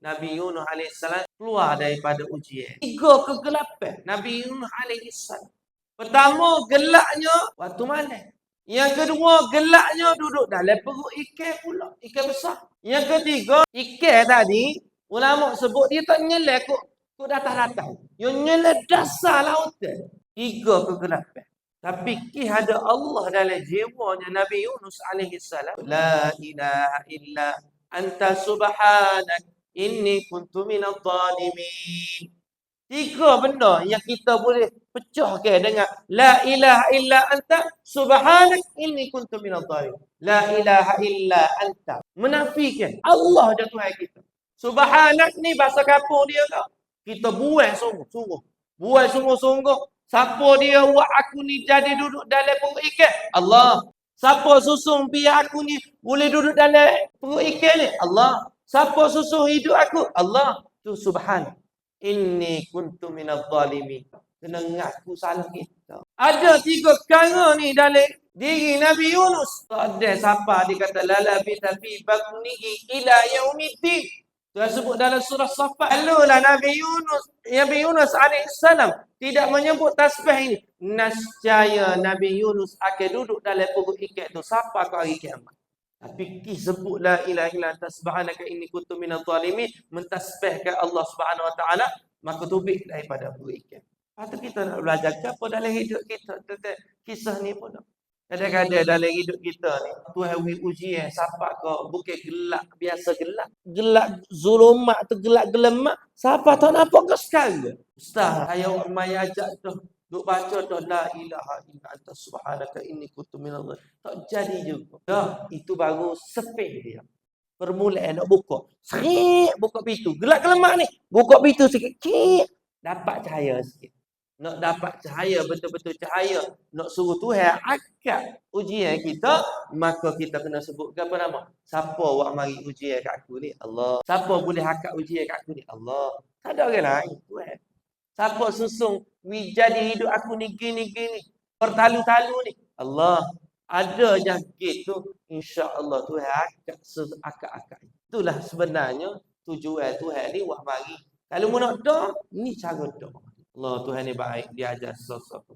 Nabi Yunus alaihissalam keluar daripada ujian. 3 kegelapan Nabi Yunus alaihissalam. Pertama, gelaknya waktu malam. Yang kedua, gelaknya duduk dalam perut ikan pula. Ikan besar. Yang ketiga, ikan tadi, ulama sebut dia tak nyelai kok datang-datang. Yang nyelai dasar lautan. 3 kegelapan. Tapi ada Allah dalam jiwanya Nabi Yunus alaihissalam. La ilaha illa anta subhanak inni kuntu minadh dhalimin. 3 benda yang kita boleh pecahkan dengan la ilaha illa anta subhanak inni kuntu minadh dhalimin. La ilaha illa anta. Menafikan Allah je Tuhan kita. Subhanak ni bahasa kampung dia kau. Kita buai sungguh-sungguh. Buai sungguh-sungguh. Siapa dia buat aku ni jadi duduk dalam perut ikan? Allah. Siapa susung biar aku ni boleh duduk dalam perut ikan ni? Allah. Siapa susung hidup aku? Allah. Tu subhan. Inni kuntu minadh dhalimin. Kena ngaku salah kita. Ada 3 perkara ni dalam diri Nabi Yunus. Tak ada siapa dia kata lalabi tapi baknihi ila yaumiddin. Tuhan sebut dalam surah Safat. Lalulah Nabi Yunus alaihissalam tidak menyebut tasbih ini. Nascaya Nabi Yunus akan duduk dalam perut ikan tu sampai ke hari kiamat. Tapi sebut la ilaha illa anta subhanaka inni kuntu minadh dhalimin, mentasbihkan Allah Subhanahu wa taala, maka tubik daripada perut ikan. Patut kita nak belajar apa dalam hidup kita tentang kisah ni pun. Kadang-kadang dalam hidup kita ni, Tuhan ujian siapa kau bukan gelap biasa gelap. Gelap zulumat tu gelap gelemak. Siapa tahu nampak kau sekali. Ustaz, ayo mai ajak tu. Duk baca tu la ilaha illa anta subhanaka inni kuntu minadh dhalimin. Tak jadi juga. Dah, itu baru sepih dia. Permulaan nak buka. Sikit buka pintu. Gelap gelemak ni. Buka pintu sikit. Dapat cahaya sikit. Nak dapat cahaya, betul-betul cahaya, nak suruh Tuhan akad ujian kita, maka kita kena sebutkan apa nama? Siapa buat mari ujian kat aku ni? Allah. Siapa boleh akad ujian kat aku ni? Allah. Tak ada orang lain, Tuhan. Siapa susung jadi hidup aku ni gini. Bertalu-talu ni? Allah. Ada jangkit tu, insya-Allah Tuhan akad-akad. Itulah sebenarnya tujuan Tuhan ni buat mari. Kalau mu nak doa, ni cara doa. Allah Tuhan ni baik, dia ajar sesuatu.